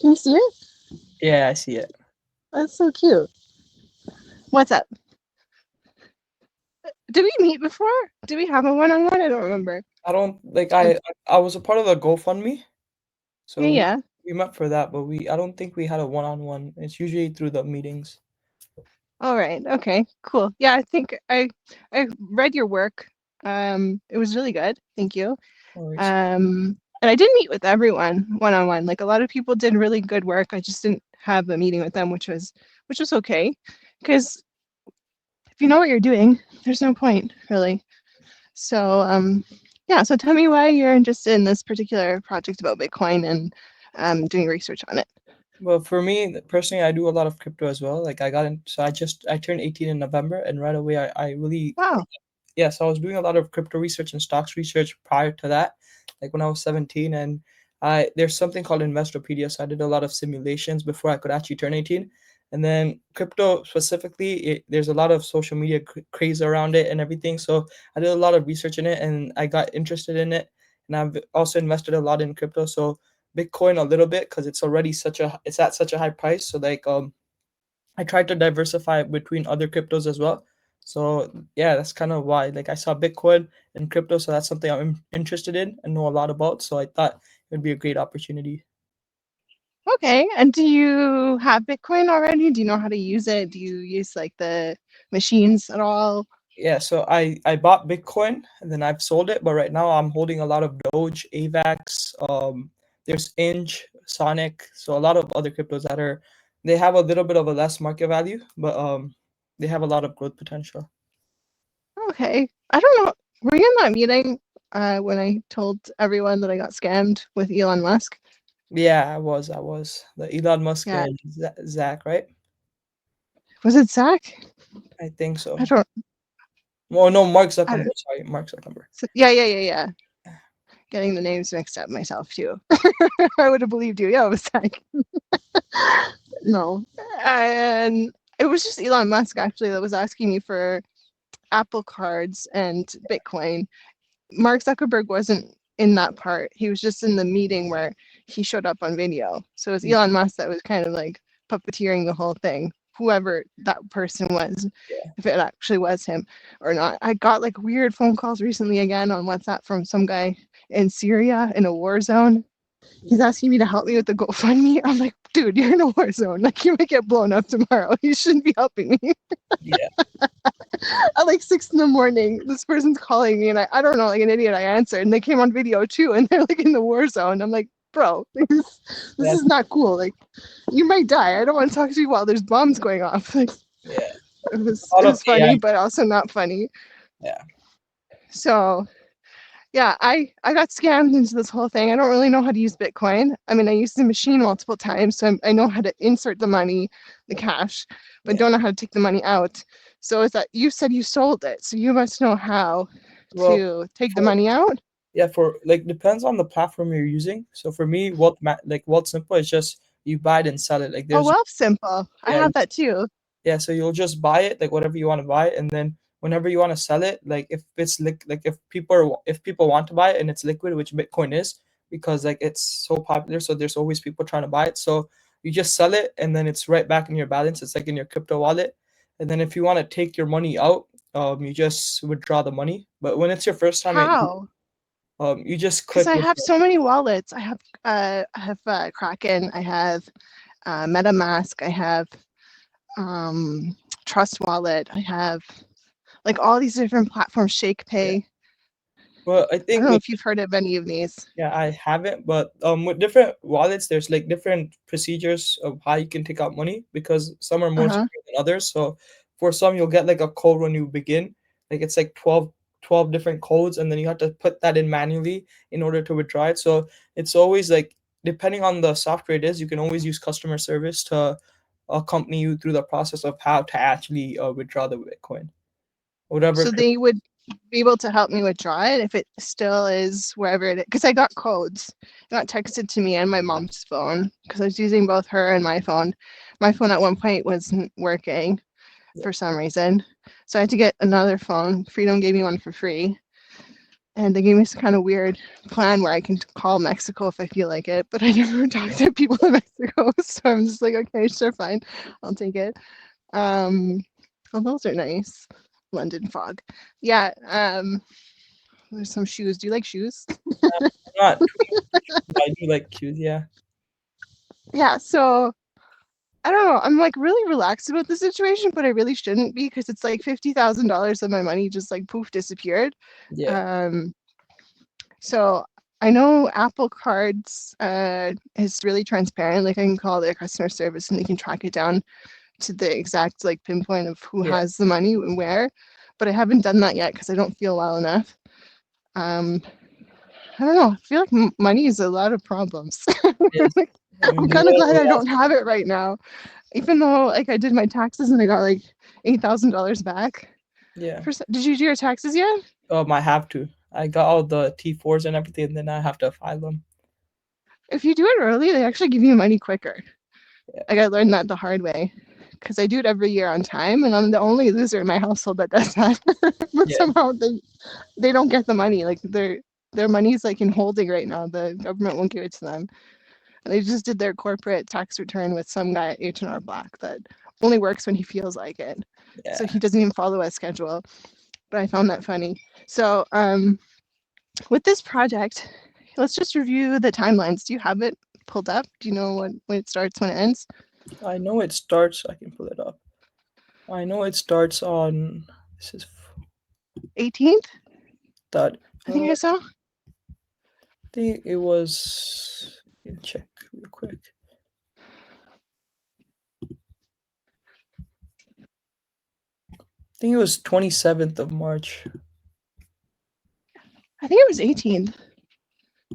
Can you see it? Yeah, I see it. That's so cute. What's up? Did we meet before? Did we have a one-on-one? I don't remember. I don't like Or, I was a part of the GoFundMe, yeah, so yeah. we met for that, but we I don't think we had a one-on-one. It's usually through the meetings. All right. Okay. Cool. Yeah, I think I read your work. It was really good. Thank you. No worries. And I did meet with everyone one-on-one. Like a lot of people did really good work. I just didn't have a meeting with them, which was okay. Because if you know what you're doing, there's no point really. So yeah, so tell me why you're interested in this particular project about Bitcoin and doing research on it. Well, for me personally, I do a lot of crypto as well. Like I got in, so I turned 18 in November, and right away I really Wow. yes, I was doing a lot of crypto research and stocks research prior to that, like when I was 17. And there's something called Investopedia, so I did a lot of simulations before I could actually turn 18. And then crypto specifically, there's a lot of social media craze around it and everything. So I did a lot of research in it, and I got interested in it. And I've also invested a lot in crypto. So Bitcoin a little bit because it's at such a high price. So like I tried to diversify between other cryptos as well. So yeah, that's kind of why. Like I saw Bitcoin and crypto, so that's something I'm interested in and know a lot about. So I thought it would be a great opportunity. Okay. And do you have Bitcoin already? Do you know how to use it? Do you use like the machines at all? Yeah, so I bought Bitcoin and then I've sold it, but right now I'm holding a lot of Doge, AVAX, there's Inch, Sonic, so a lot of other cryptos that are they have a little bit of a less market value, but they have a lot of growth potential. Okay. I don't know. Were you in that meeting when I told everyone that I got scammed with Elon Musk? Yeah, I was the Elon Musk Yeah. and Zach, right? Was it Zach? I think so. I don't. Well, no, Mark I Zuckerberg. don't. Sorry, Mark Zuckerberg. Yeah, yeah, yeah, yeah. Getting the names mixed up myself too. I would have believed you. Yeah, it was Zach. No. And it was just Elon Musk actually that was asking me for Apple cards and Bitcoin. Mark Zuckerberg wasn't in that part. He was just in the meeting where he showed up on video. So it was Mm, Elon Musk that was kind of like puppeteering the whole thing, whoever that person was, yeah. if it actually was him or not. I got like weird phone calls recently again on WhatsApp from some guy in Syria in a war zone. He's asking me to help me with the GoFundMe. I'm like, dude, you're in a war zone. Like, you might get blown up tomorrow. You shouldn't be helping me. Yeah. At like 6 in the morning, this person's calling me, and I don't know, like an idiot, I answered, and they came on video too, and they're like in the war zone. I'm like, bro, this Yeah. is not cool. Like, you might die. I don't want to talk to you while there's bombs going off. Like, Yeah. it was A lot it of was AI. funny, but also not funny. Yeah. So yeah, I got scammed into this whole thing. I don't really know how to use Bitcoin. I mean, I used the machine multiple times, so I know how to insert the money, the cash, but Yeah. don't know how to take the money out. So is that you said you sold it, so you must know how Well, to take the for money out? yeah, for like depends on the platform you're using. So for me, what simple is just you buy it and sell it. Like Oh, there's well, simple. I yeah, have that too. yeah, so you'll just buy it, like whatever you want to buy, and then whenever you want to sell it, like if it's like if people want to buy it and it's liquid, which Bitcoin is, because like it's so popular, so there's always people trying to buy it. So you just sell it, and then it's right back in your balance. It's like in your crypto wallet, and then if you want to take your money out, you just withdraw the money. But when it's your first time, How? you just Because click I with have so many wallets. I have Kraken. I have MetaMask. I have um, Trust Wallet. I have like all these different platforms. yeah. ShakePay. Well, I I think don't know with if you've heard of any of these. yeah, I haven't, but with different wallets, there's like different procedures of how you can take out money because some are more Uh-huh. secure than others. So for some, you'll get like a code when you begin, like it's like 12 different codes, and then you have to put that in manually in order to withdraw it. So it's always like depending on the software it is, you can always use customer service to accompany you through the process of how to actually withdraw the Bitcoin, whatever. So they would be able to help me withdraw it if it still is wherever it is. Because I got codes. It got texted to me and my mom's phone because I was using both her and my phone. My phone at one point wasn't working Yeah. for some reason. So I had to get another phone. Freedom gave me one for free. And they gave me some kind of weird plan where I can call Mexico if I feel like it, but I never talked to people in Mexico, so I'm just like, okay, sure, fine, I'll take it. Oh, those are nice. London fog. Yeah. There's some shoes. Do you like shoes? Not too much, but I do like cues. Yeah. Yeah. So I don't know. I'm like really relaxed about the situation, but I really shouldn't be because it's like $50,000 of my money just like poof disappeared. Yeah. Um, so I know Apple Cards is really transparent. Like I can call their customer service and they can track it down to the exact like pinpoint of who Yeah. has the money and where. But I haven't done that yet because I don't feel well enough. Um, I don't know. I feel like money is a lot of problems. Yes. I I'm mean, kind of glad we I all, don't have it right now, even though like I did my taxes and I got like $8,000 back. yeah. Did you do your taxes yet? I have to. I got all the T4s and everything, and then I have to file them. If you do it early, they actually give you money quicker. Yeah. Like I learned that the hard way because I do it every year on time, and I'm the only loser in my household that does that. But Yeah. somehow they don't get the money. Like their money's like in holding right now. The government won't give it to them. And they just did their corporate tax return with some guy at H&R Block that only works when he feels like it. So Yeah. he doesn't even follow a schedule. But I found that funny. So with this project, let's just review the timelines. Do you have it pulled up? Do you know when it starts, when it ends? I know it starts. I can pull it up. I know it starts on. This is 18th, that. I think I saw. Think it was. Let me check real quick. I think it was 27th of March. I think it was 18th,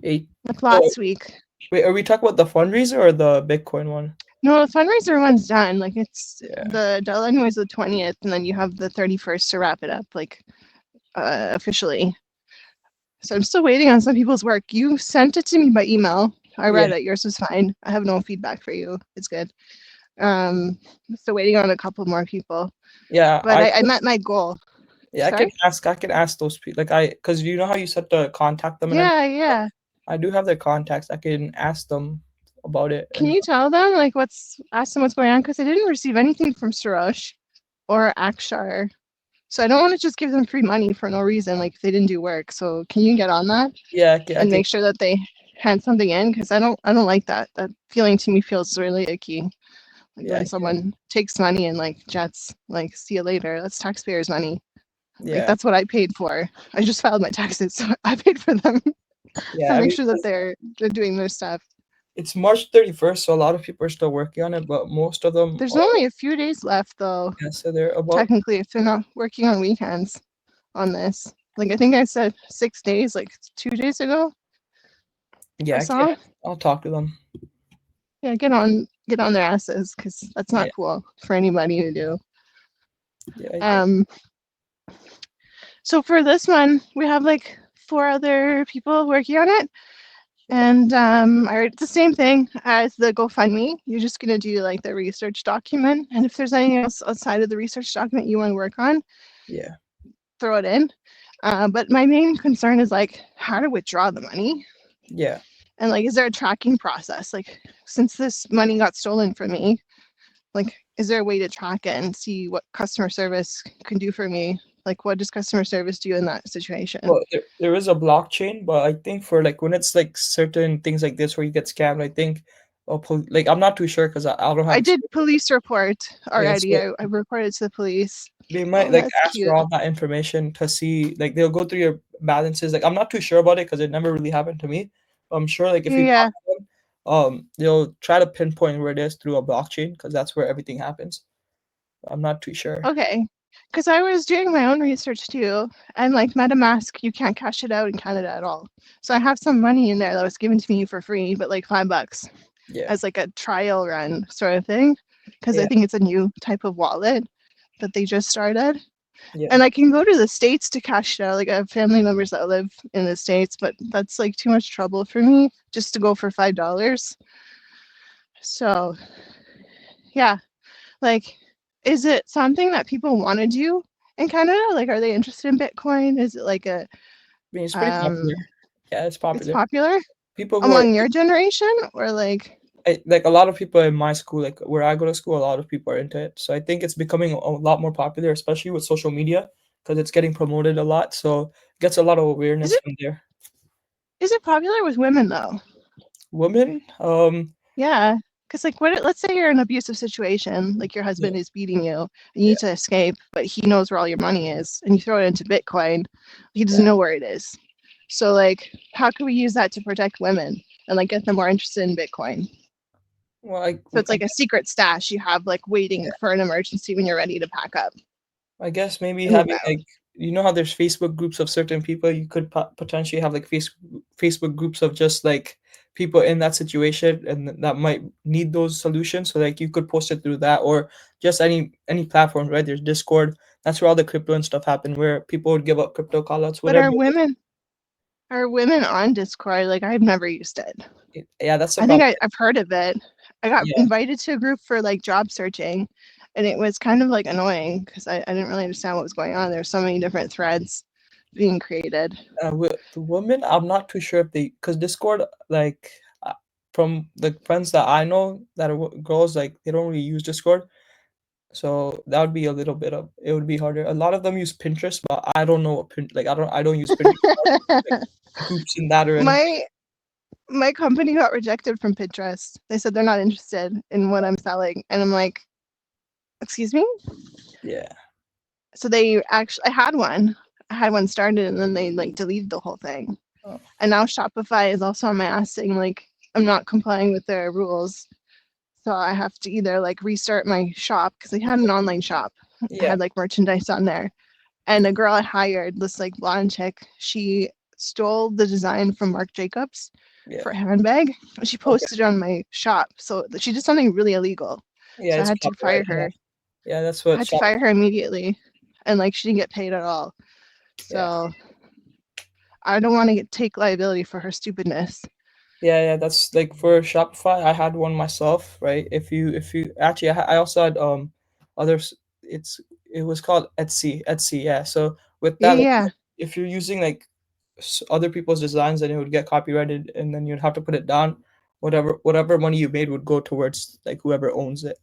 Eight. like Oh, last week. wait, are we talking about the fundraiser or the Bitcoin one? No, the fundraiser one's done. Like it's Yeah. the deadline was the 20th, and then you have the 31st to wrap it up, like officially. So I'm still waiting on some people's work. You sent it to me by email. I Yeah. read it. Yours was fine. I have no feedback for you. It's good. Still waiting on a couple more people, Yeah. but I met my goal. Yeah. I can Sorry? ask. I can ask those people. Because you know how you said to contact them and everything. Yeah, yeah. I do have their contacts. I can ask them about it. Can And you tell them like ask them what's going on? Because I didn't receive anything from Sarosh or Akshar. So I don't want to just give them free money for no reason, like if they didn't do work. So can you get on that yeah, I and can. make sure that they hand something in? Because I don't like that. That feeling to me feels really icky. Like Yeah. when someone takes money and like jets, like see you later. That's taxpayers' money. Like Yeah. that's what I paid for. I just filed my taxes, so I paid for them. Yeah. So I make mean, sure that they're doing their stuff. it's March 31st, so a lot of people are still working on it, but most of them There's are. only a few days left though, Yeah. So they're about. technically, if they're not working on weekends on this. Like I think I said 6 days, like 2 days ago. I Yeah. saw. I'll talk to them. Yeah, get on their asses because that's Yeah. not cool for anybody to do. Yeah. I think. Um, so for this one, we have like 4 other people working on it. And it's the same thing as the GoFundMe. You're just gonna do like the research document, and if there's anything else outside of the research document you want to work on, Yeah. throw it in. But my main concern is like how to withdraw the money, Yeah. and like is there a tracking process? Like since this money got stolen from me, like is there a way to track it and see what customer service can do for me? Like what does customer service do in that situation? Well, there is a blockchain, but I think for like when it's like certain things like this where you get scammed, I think, like I'm not too sure because I don't have I did experience. police report Yeah, already. so I reported to the police. they might Oh, like that's ask for cute. all that information to see, like they'll go through your balances. Like I'm not too sure about it because it never really happened to me. But I'm sure like if you talk Yeah. to them, they'll try to pinpoint where it is through a blockchain because that's where everything happens. I'm not too sure. Okay. Because I was doing my own research too, and like MetaMask, you can't cash it out in Canada at all. So I have some money in there that was given to me for free, but like $5 Yeah, as like a trial run sort of thing. Because I yeah, think it's a new type of wallet that they just started. yeah. And I can go to the States to cash it out. Like I have family members that live in the States, but that's like too much trouble for me just to go for $5. So yeah, like, is it something that people want to do in Canada? Like, are they interested in Bitcoin? Is it like mean, it's pretty Um, popular. Yeah, it's it's popular. popular People who are among your generation, or like, like a lot of people in my school, like where I go to school, a lot of people are into it. So I think it's becoming a lot more popular, especially with social media, because it's getting promoted a lot. So it gets a lot of is awareness it from there. is it popular with women though? Women, Yeah, because like, what? Let's say you're in an abusive situation, like your yeah, husband is beating you, and you yeah, need to escape, but he knows where all your money is, and you throw it into Bitcoin. He yeah. doesn't know where it is. So like, how can we use that to protect women and like get them more interested in Bitcoin? Well, So it's I like a secret stash you have like waiting for an emergency when you're ready to pack up I guess maybe and move having out. like how there's Facebook groups of certain people, you could potentially have like Facebook groups of just like people in that situation and that might need those solutions. So like you could post it through that or just any platform, right? There's Discord. That's where all the crypto and stuff happen, where people would give up crypto callouts, But whatever. are women on Discord? Like I've never used it. Yeah, that's the I think problem. I've heard of it. I got Yeah, invited to a group for like job searching, and it was kind of like annoying because I didn't really understand what was going on. There's so many different threads being created. with the women, I'm not too sure if they because Discord like. From the friends that I know that are girls, like they don't really use Discord. So that would be a little bit of it would be harder. A lot of them use Pinterest, but I don't know what like I don't use Pinterest like groups in that or anything. my my company got rejected from Pinterest. They said they're not interested in what I'm selling, and I'm like, excuse me. Yeah. So they actually, I had one started, and then they like deleted the whole thing. Oh, And now Shopify is also on my ass saying like I'm not complying with their rules. So I have to either like restart my shop because I had an online shop. I yeah. had like merchandise on there. And a girl I hired, this like blonde chick, she stole the design from Marc Jacobs Yeah. for a handbag. And she Okay. posted it on my shop. So she did something really illegal. Yeah, So I it's had to copyright. fire Yeah. her. Yeah, that's I what had to shop. fire her immediately. And like she didn't get paid at all. Yeah. So I don't want to take liability for her stupidness. Yeah, that's like for Shopify, I had one myself, right? If you actually I also had others it was called Etsy, yeah. So with Yeah, that like yeah. if you're using like other people's designs, then it would get copyrighted and then you'd have to put it down. Whatever money you made would go towards like whoever owns it.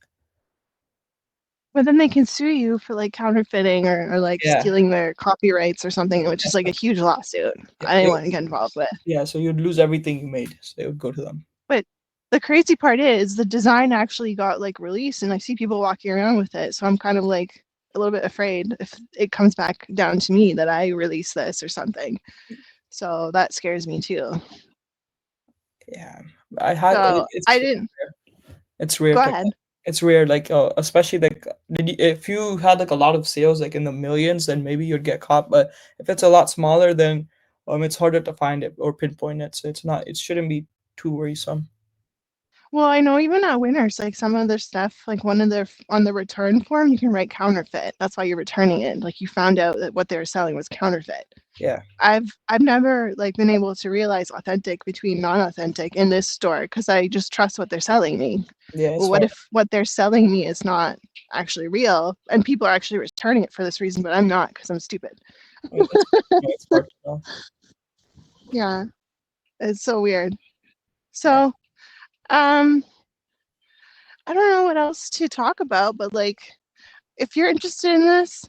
But then they can sue you for like counterfeiting or like Yeah. stealing their copyrights or something, which is like a huge lawsuit. Yeah, I didn't want to get involved with. yeah, so you'd lose everything you made. So it would go to them. But the crazy part is the design actually got like released and I see people walking around with it. So I'm kind of like a little bit afraid if it comes back down to me that I release this or something. So that scares me too. Yeah. I had So I it's didn't it's rare go to ahead. it's rare like especially like if you had like a lot of sales like in the millions, then maybe you'd get caught, but if it's a lot smaller, then it's harder to find it or pinpoint it, so it shouldn't be too worrisome. Well, I know even at Winners, like some of their stuff, like one of their on the return form, you can write counterfeit. That's why you're returning it. Like you found out that what they were selling was counterfeit. Yeah, I've never like been able to realize authentic between non-authentic in this store because I just trust what they're selling me. yeah, Well, it's what hard. if what they're selling me is not actually real and people are actually returning it for this reason, but I'm not because I'm stupid. It's hard to know. Yeah, it's so weird. Yeah, So, um, I don't know what else to talk about, but like if you're interested in this,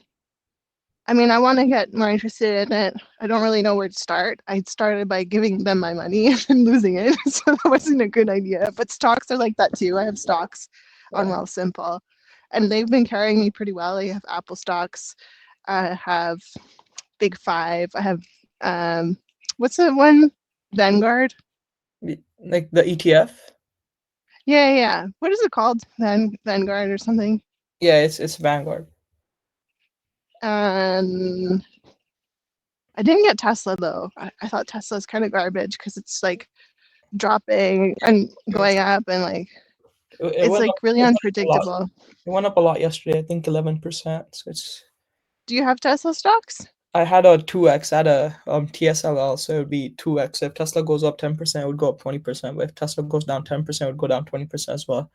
I mean, I want to get more interested in it. I don't really know where to start. I started by giving them my money and losing it, so that wasn't a good idea. But stocks are like that too. I have stocks on yeah. Wealthsimple, and they've been carrying me pretty well. I have Apple stocks. I have Big Five. I have what's the one? Vanguard. Like the ETF. Yeah, yeah. What is it called? Vanguard or something. Yeah, it's Vanguard. And I didn't get Tesla though. I thought Tesla's kind of garbage because it's like dropping and It's, going up and like it it's went like up really it went up a lot. unpredictable. It went up a lot yesterday, I think 11%. So it's Do you have Tesla stocks? I had a 2x, I had a TSLL, so it would be 2x. If Tesla goes up 10%, it would go up 20%. But if Tesla goes down 10%, it would go down 20% as well.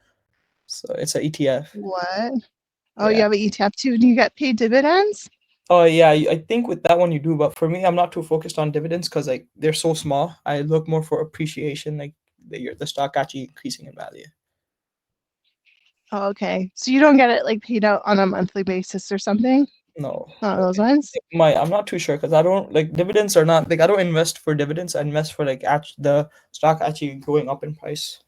So it's an ETF. What? Oh, you Yeah. have an ETF too. Do you get paid dividends? Oh yeah, I think with that one you do, but for me, I'm not too focused on dividends because like they're so small. I look more for appreciation, like the stock actually increasing in value. Oh, okay. So you don't get it like paid out on a monthly basis or something? No, Not those ones? I'm not too sure because I don't like dividends are not like I don't invest for dividends. I invest for like the stock actually going up in price.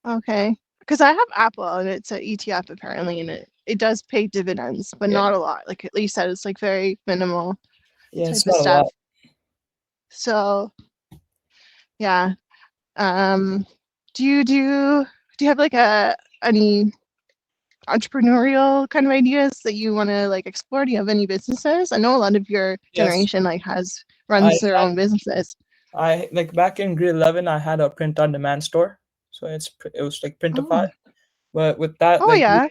Okay. Because I have Apple and it's an ETF apparently, and it does pay dividends, but Yeah, not a lot. Like at least said it's like very minimal yeah, type it's of not a lot. stuff. So yeah. Um, do you have like any entrepreneurial kind of ideas that you want to like explore? Do you have any businesses? I know a lot of your Yes, generation like has I runs their own businesses. I like back in grade 11, I had a print on demand store, so it was like Printify. Oh, But with that, oh like yeah.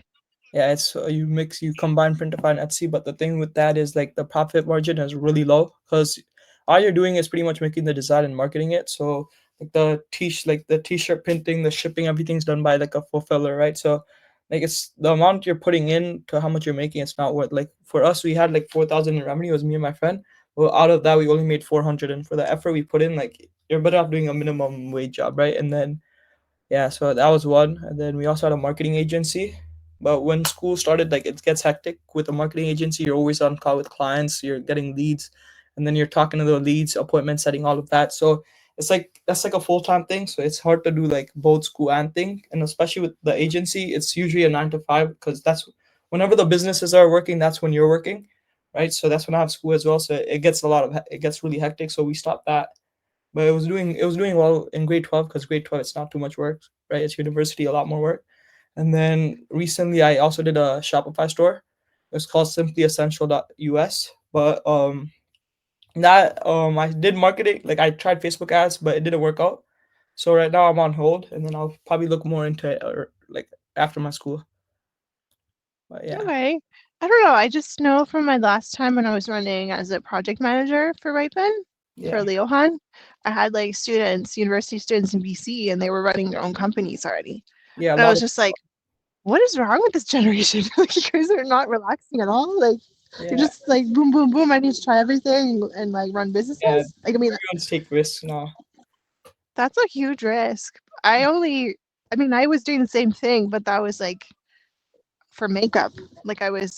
yeah, it's you combine Printify and Etsy, but the thing with that is like the profit margin is really low because all you're doing is pretty much making the design and marketing it. So like the t-shirt printing, the shipping, everything's done by like a fulfiller, right? So like it's the amount you're putting in to how much you're making, it's not worth like for us we had like 4,000 in revenue, it was me and my friend. Well, out of that we only made 400, and for the effort we put in, like you're better off doing a minimum wage job, right? And then yeah, so that was one. And then we also had a marketing agency. But when school started, like it gets hectic with a marketing agency. You're always on call with clients, you're getting leads, and then you're talking to the leads, appointment setting, all of that. So it's like that's like a full-time thing. So it's hard to do like both school and thing. And especially with the agency, it's usually a 9 to 5 because that's whenever the businesses are working, that's when you're working. Right. So that's when I have school as well. So it gets it gets really hectic. So we stopped that, but it was doing well in grade 12 because grade 12 it's not too much work, right? It's university, a lot more work. And then recently I also did a Shopify store. It's called simplyessential.us. But that I did marketing, like I tried Facebook ads, but it didn't work out. So right now I'm on hold, and then I'll probably look more into it or like after my school. But yeah. Okay. I don't know. I just know from my last time when I was running as a project manager for Ripen for Yeah. Leohan, I had like students, university students in BC, and they were running their own companies already. Yeah, a And I lot was of just like, what is wrong with this generation? Like, you guys are not relaxing at all. Like, you're yeah. just like, boom, boom, boom. I need to try everything and like run Yeah. businesses. Like, I mean, Everyone's take risks now. that's a huge risk. I mean, I was doing the same thing, but that was like for makeup. Like I was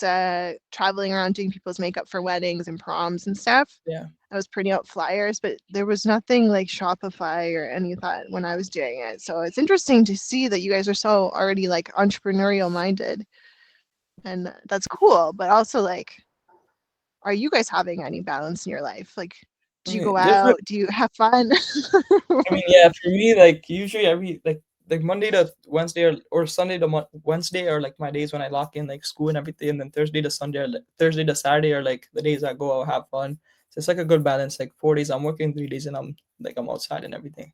traveling around doing people's makeup for weddings and proms and stuff. Yeah. I was printing out flyers, but there was nothing like Shopify or any of that when I was doing it. So it's interesting to see that you guys are so already like entrepreneurial minded, and that's cool. But also like, are you guys having any balance in your life? Like, I do you mean, go there's out? Do you have fun? I mean, yeah, for me, like usually every like Monday to Wednesday or Sunday to Wednesday are like my days when I lock in like school and everything, and then Thursday to Sunday or like, Thursday to Saturday are like the days I go out have fun. So it's like a good balance. Like 4 days I'm working, 3 days and I'm outside and everything.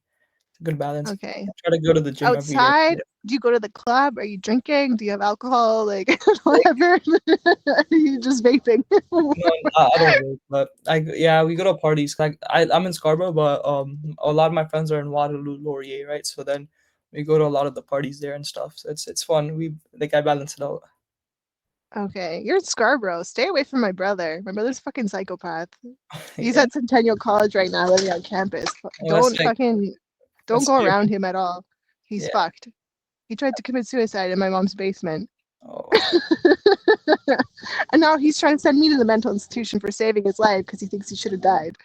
It's a good balance. Okay. I try to go to the gym every day. Outside, do you go to the club? Are you drinking? Do you have alcohol? Like Like, whatever. Are you just vaping? no, I don't really, but yeah, we go to parties. Like I'm in Scarborough, but a lot of my friends are in Waterloo, Laurier, right? So then we go to a lot of the parties there and stuff. So it's fun. We like I balance it out. Okay, you're in Scarborough. Stay away from my brother. My brother's a fucking psychopath. He's Yeah, at Centennial College right now, living on campus. well, Don't fucking don't that's go scary. around him at all. He's Yeah. fucked. He tried to commit suicide in my mom's basement. Oh, And now he's trying to send me to the mental institution for saving his life because he thinks he should have died.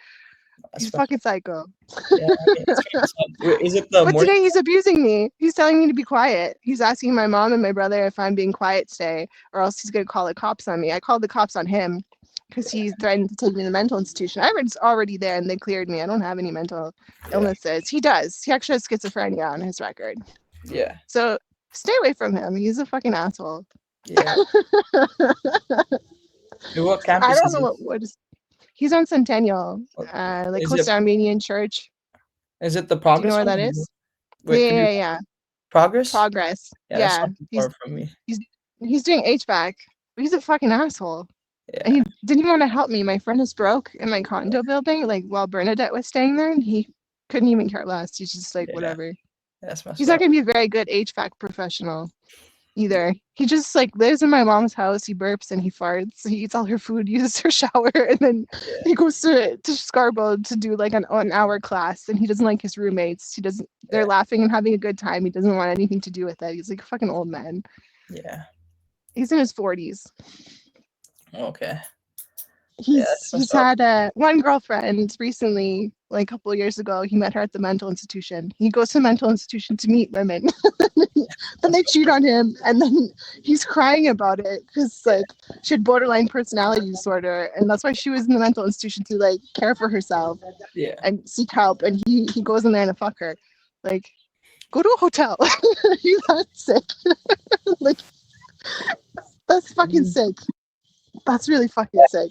that's He's fucked fucking up. psycho. Yeah, I mean, it's pretty sad. Wait, is it the But morning? today he's abusing me. He's telling me to be quiet. He's asking my mom and my brother if I'm being quiet today, or else he's going to call the cops on me. I called the cops on him because he threatened to take me to the mental institution. I was already there and they cleared me. I don't have any mental Yeah, illnesses. He does. He actually has schizophrenia on his record. yeah, So stay away from him. He's a fucking asshole. yeah. What I campus don't is know it? what is. He's on Centennial, like Is close it to Armenian Church. is it the Do you know progress where one? that is? Wait, Yeah, could you yeah, yeah. progress? Progress. Yeah, that's Yeah. not too far from me. He's he's doing HVAC. But he's a fucking asshole. And Yeah, he didn't even want to help me. My friend is broke in my condo building, like while Bernadette was staying there, and he couldn't even care less. He's just like, yeah, whatever. that's messed He's not up. gonna be a very good HVAC professional. either. He just like lives in my mom's house. He burps and he farts. He eats all her food, uses her shower, and then Yeah. he goes to Scarborough to do like an hour class. And he doesn't like his roommates. He doesn't. They're Yeah. laughing and having a good time. He doesn't want anything to do with it. He's like a fucking old man. Yeah. He's in his 40s. Okay. Yeah, He's that's he's messed up. had one girlfriend recently, like a couple of years ago. He met her at the mental institution. He goes to the mental institution to meet women. Then they cheat on him, and then he's crying about it because like she had borderline personality disorder, and that's why she was in the mental institution to like care for herself Yeah. and seek help. And he goes in there to fuck her, like go to a hotel. He's that sick. Like that's fucking sick. That's really fucking sick.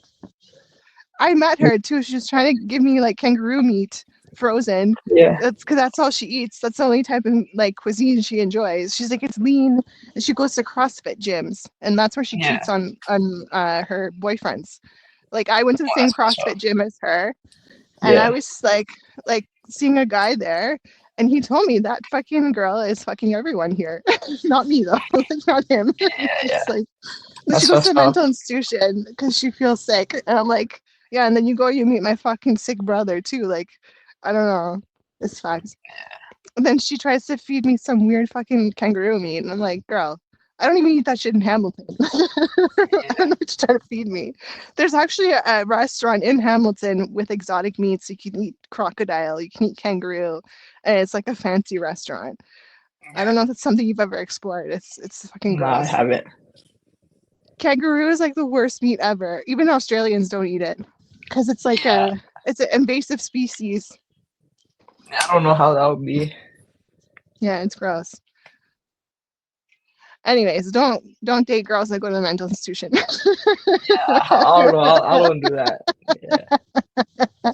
I met her too. She was trying to give me like kangaroo meat frozen. Yeah. That's because that's all she eats. That's the only type of like cuisine she enjoys. She's like, it's lean, and she goes to CrossFit gyms, and that's where she Yeah. cheats on her boyfriends. Like I went to the Oh, same that's messed CrossFit up. gym as her, and I Yeah. was like seeing a guy there, and he told me that fucking girl is fucking everyone here. Not me though, like not him. Yeah. Yeah. It's like she That's goes to a messed up. mental institution because she feels sick, and I'm like, yeah, and then you meet my fucking sick brother too. Like, I don't know, it's facts. And then she tries to feed me some weird fucking kangaroo meat, and I'm like, girl, I don't even eat that shit in Hamilton. I don't know what you're trying to feed me. There's actually a restaurant in Hamilton with exotic meats. You can eat crocodile, you can eat kangaroo, and it's like a fancy restaurant. I don't know if it's something you've ever explored. It's fucking No, I gross. haven't. Kangaroo is like the worst meat ever. Even Australians don't eat it because it's like Yeah. it's an invasive species. I don't know how that would be. Yeah, it's gross. Anyways, don't date girls that go to the mental institution. I don't know. I don't do that. Yeah.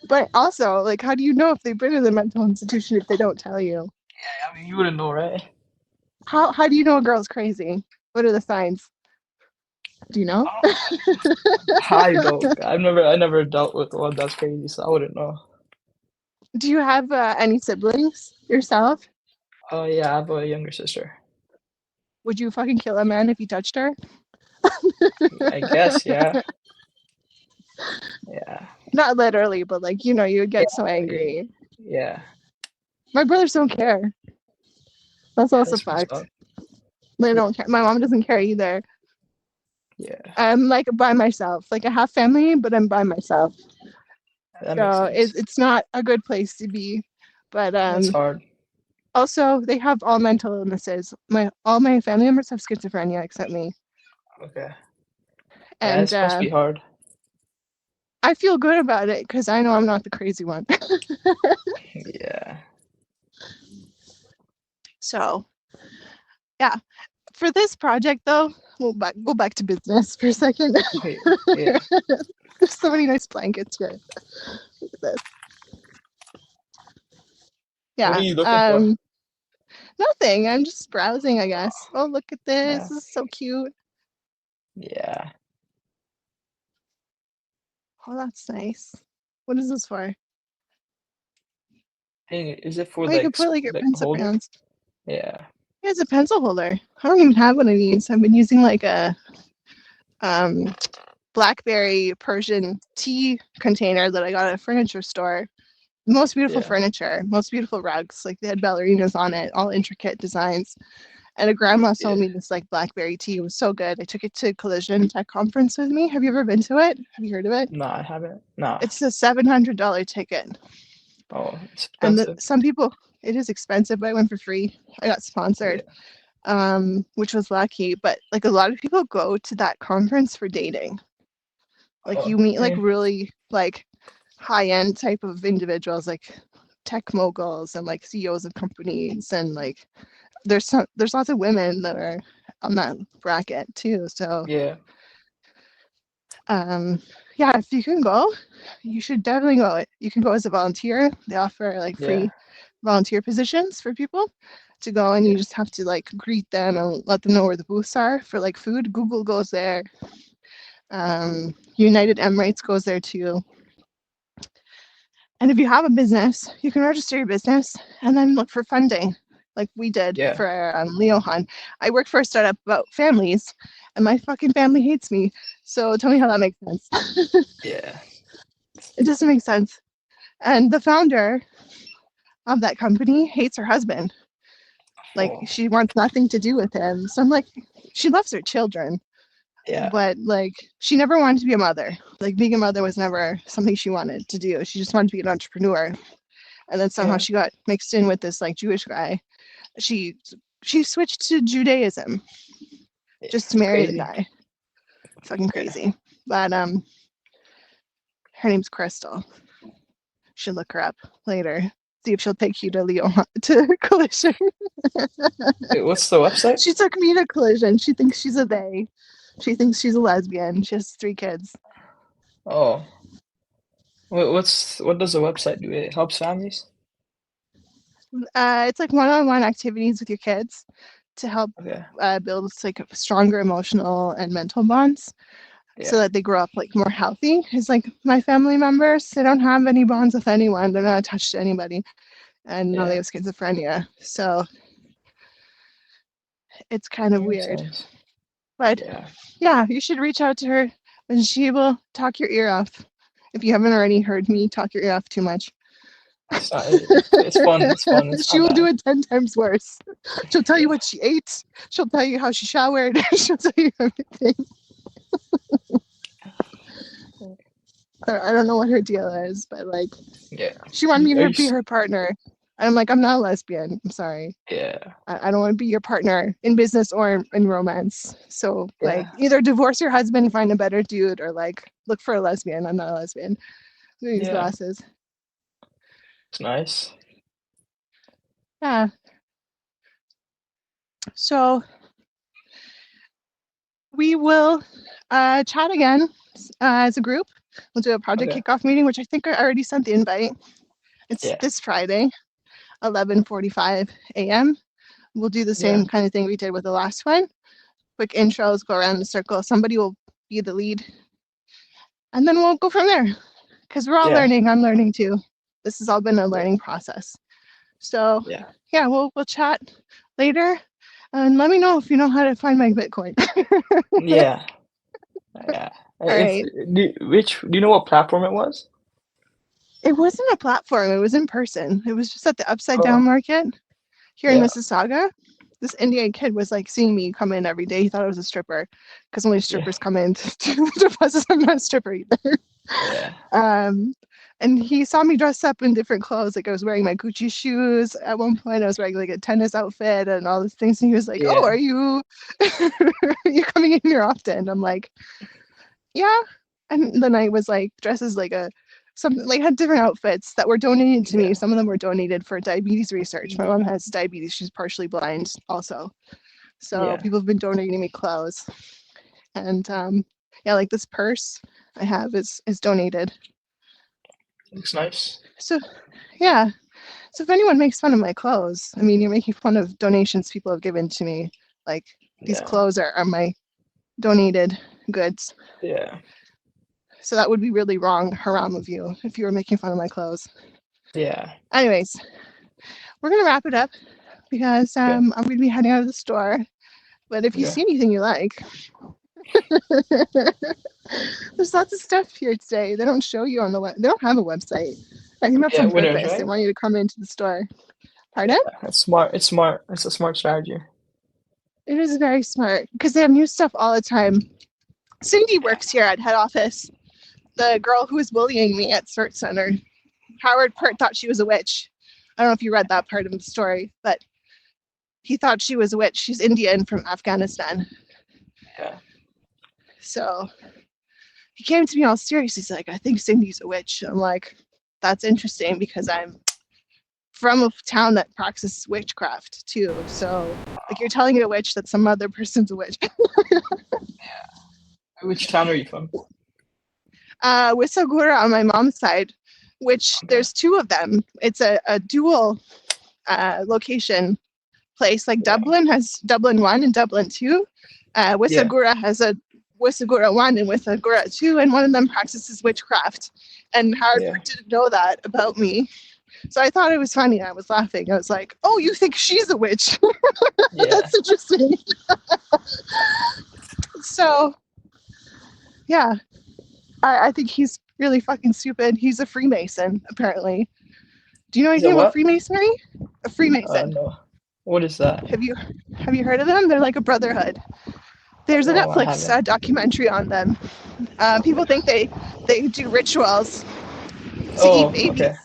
But also, like, how do you know if they've been in the mental institution if they don't tell you? Yeah. I mean, you wouldn't know, right? How do you know a girl's crazy? What are the signs? Do you know? I don't. I never dealt with one that's crazy, so I wouldn't know. Do you have any siblings yourself? Oh yeah, I have a younger sister. Would you fucking kill a man if he touched her? I guess, yeah. Yeah. Not literally, but like you would get so Yeah. angry. Yeah. My brothers don't care. That's also That's messed fact. up. They don't care. My mom doesn't care either. Yeah. I'm like by myself. Like I have family, but I'm by myself. That makes So sense. it's not a good place to be. But It's hard. also they have all mental illnesses. All my family members have schizophrenia except me. Okay. Yeah, And it's must be hard. I feel good about it because I know I'm not the crazy one. Yeah. So yeah. For this project though, we'll go back to business for a second. Yeah. There's so many nice blankets here. Look at this. What Yeah. are you looking for? Nothing. I'm just browsing, I guess. Oh, look at this. Yeah. This is so cute. Yeah. Oh, that's nice. What is this for? Hey, is it for Oh, you can put like your like pencil holder? crayons. Yeah. Yeah, it's a pencil holder. I don't even have one of these. I've been using like a um blackberry Persian tea container that I got at a furniture store. Most beautiful Yeah. furniture, most beautiful rugs. Like they had ballerinas on it, all intricate designs. And a grandma sold Yeah. me this like blackberry tea. It was so good. I took it to Collision Tech Conference with me. Have you ever been to it? Have you heard of it? No, I haven't. No. It's a $700 ticket. Oh, it's And expensive. some people, it is expensive, but I went for free. I got sponsored, which was lucky. But like a lot of people go to that conference for dating. Like Oh, you meet like yeah. really like high-end type of individuals, like tech moguls and like CEOs of companies, and like there's lots of women that are on that bracket too. So Yeah. yeah, if you can go, you should definitely go. You can go as a volunteer. They offer like Yeah. free volunteer positions for people to go, and you Yeah. just have to like greet them and let them know where the booths are for like food. Google goes there. United Emirates goes there too. And if you have a business, you can register your business and then look for funding. like we did Yeah. for Leo Han. I work for a startup about families, and my fucking family hates me. So tell me how that makes sense. Yeah. It doesn't make sense. And the founder of that company hates her husband. Like Oh. she wants nothing to do with him. So I'm like, she loves her children, Yeah. but like she never wanted to be a mother. Like being a mother was never something she wanted to do. She just wanted to be an entrepreneur. And then somehow Yeah. she got mixed in with this like Jewish guy. She switched to Judaism just to marry the Crazy. guy. Fucking Yeah. crazy. But her name's Crystal. Should look her up later. See if she'll take you to Collision. Wait, what's the website? She took me to Collision. She thinks she's a they. She thinks she's a lesbian. She has 3 kids. Oh. What does the website do? It helps families? It's like one-on-one activities with your kids to help Okay. build like stronger emotional and mental bonds, so Yeah. that they grow up like more healthy. It's like my family members, they don't have any bonds with anyone. They're not attached to anybody, and now they Yeah. have schizophrenia. So it's kind of That makes weird. sense. But Yeah. yeah, you should reach out to her, and she will talk your ear off. If you haven't already heard me talk your ear off too much, It's not. It's fun. It's fun. It's she not will do bad. it 10 times worse. She'll tell you Yeah. what she ate. She'll tell you how she showered. She'll tell you everything. I don't know what her deal is, but like Yeah. she wanted me Are to you? be her partner. And I'm like, I'm not a lesbian. I'm sorry. Yeah. I don't want to be your partner in business or in romance. So like Yeah. either divorce your husband, find a better dude, or like look for a lesbian. I'm not a lesbian. These Yeah. glasses. It's nice. Yeah. So we will chat again as a group. We'll do a project Okay. kickoff meeting, which I think I already sent the invite. It's Yeah. this Friday, 11:45 a.m. We'll do the Yeah. same kind of thing we did with the last one. Quick intros, go around the circle. Somebody will be the lead. And then we'll go from there. Because we're all Yeah. learning. I'm learning too. This has all been a Yeah. learning process. So Yeah. yeah, we'll chat later. And let me know if you know how to find my Bitcoin. Yeah. Yeah. All If right. do you know what platform it was? It wasn't a platform. It was in person. It was just at the Upside Down Oh. Market here in Yeah. Mississauga. This Indian kid was like seeing me come in every day. He thought I was a stripper because only Yeah. strippers come in to deposit. I'm not a stripper either. Yeah. And he saw me dressed up in different clothes. Like I was wearing my Gucci shoes. At one point, I was wearing like a tennis outfit and all these things. And he was like, "Oh, Yeah. are you coming in here often?" I'm like, "Yeah." And then I was like dressed as like had different outfits that were donated to me. Yeah. Some of them were donated for diabetes research. My mom has diabetes. She's partially blind also. So Yeah. people have been donating me clothes. And yeah, like this purse I have is donated. Looks nice. So yeah. So if anyone makes fun of my clothes, I mean, you're making fun of donations people have given to me. Like these Yeah. clothes are my donated goods. Yeah. So that would be really wrong, haram of you, if you were making fun of my clothes. Yeah. Anyways, we're gonna wrap it up because Okay. I'm gonna be heading out of the store. But if you Okay. see anything you like, there's lots of stuff here today. They don't show you on the web. They don't have a website. I think that's Yeah. on Winners, purpose. They right? want you to come into the store. Pardon? Yeah. That's smart. It's smart. It's a smart strategy. It is very smart because they have new stuff all the time. Cindy works here at head office. The girl who was bullying me at Cert Center, Howard Pert thought she was a witch. I don't know if you read that part of the story, but he thought she was a witch. She's Indian from Afghanistan. Yeah. So he came to me all serious. He's like, I think Cindy's a witch. I'm like, that's interesting because I'm from a town that practices witchcraft too. So like you're telling a witch that some other person's a witch. Which town are you from? Wisagura on my mom's side, which Okay. there's 2 of them. It's a dual location place. Like Yeah. Dublin has Dublin 1 and Dublin 2. Wisagura has a Wisagura 1 and Wisagura 2, and one of them practices witchcraft. And Howard Yeah. didn't know that about me. So I thought it was funny. I was laughing. I was like, oh, you think she's a witch? Yeah. That's interesting. So, yeah, I think he's really fucking stupid. He's a Freemason, apparently. Do you know Is that anything about what? Freemasonry? A Freemason. No. What is that? Have you heard of them? They're like a brotherhood. There's a No, I Netflix haven't. documentary on them. People think they do rituals to eat Oh, okay. babies,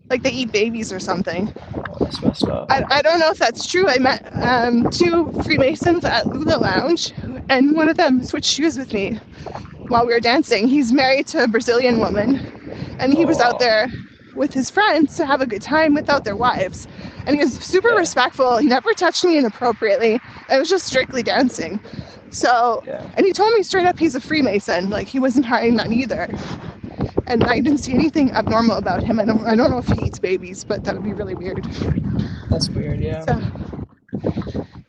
like they eat babies or something. Oh, that's messed up. I don't know if that's true. I met two Freemasons at Lula Lounge, and one of them switched shoes with me while we were dancing. He's married to a Brazilian woman, and he Oh, was out wow. there with his friends to have a good time without their wives. And he was super Yeah. respectful. He never touched me inappropriately. It was just strictly dancing. So, Yeah. and he told me straight up he's a Freemason. Like, he wasn't hiding that either. And I didn't see anything abnormal about him. I don't know if he eats babies, but that would be really weird. That's weird. Yeah. So,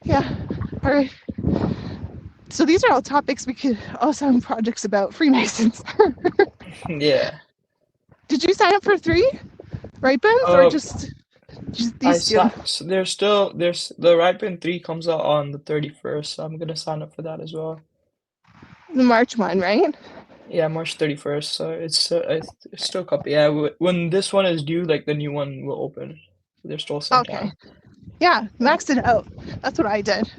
yeah. All right. So these are all topics we could also have projects about Freemasons. Yeah. Did you sign up for 3 ripens or just these two? So there's the Ripen 3 comes out on the 31st, so I'm gonna sign up for that as well. The March one, right? Yeah, March 31st. So it's still a couple. Yeah, when this one is due, like the new one will open. There's still some time. Yeah, maxed it out. That's what I did.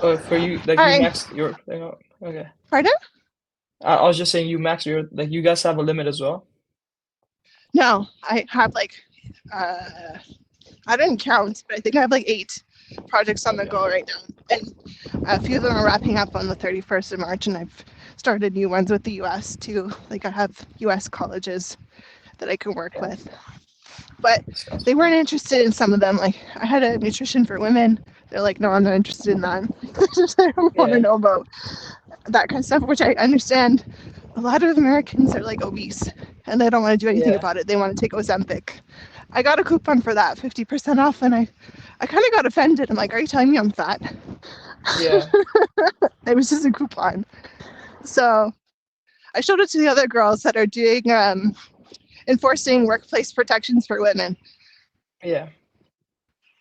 Oh, for you, like All you right. maxed your thing out. Okay. Pardon? I was just saying you maxed your, like you guys have a limit as well. No, I have like, I didn't count, but I think I have like 8 projects on the go right now. And a few of them are wrapping up on the 31st of March, and I've started new ones with the US too. Like I have US colleges that I can work with. But they weren't interested in some of them. Like I had a nutrition for women. They're like, no, I'm not interested in that. I don't want to know about that kind of stuff, which I understand. A lot of Americans are like obese and they don't want to do anything about it. They want to take Ozempic. I got a coupon for that, 50% off, and I kind of got offended. I'm like, are you telling me I'm fat? Yeah. It was just a coupon. So I showed it to the other girls that are doing enforcing workplace protections for women. Yeah.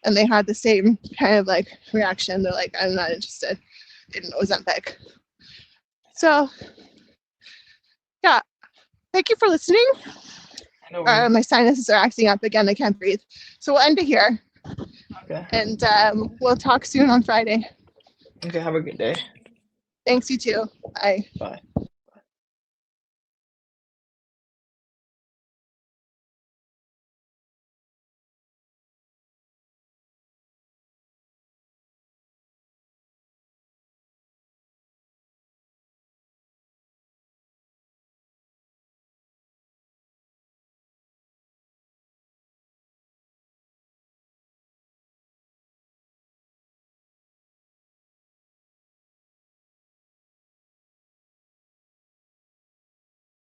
And they had the same kind of like reaction. They're like, I'm not interested in Ozempic. So, yeah. Thank you for listening. My sinuses are acting up again. I can't breathe. So we'll end it here. Okay. And we'll talk soon on Friday. Okay, have a good day. Thanks, you too. Bye. Bye.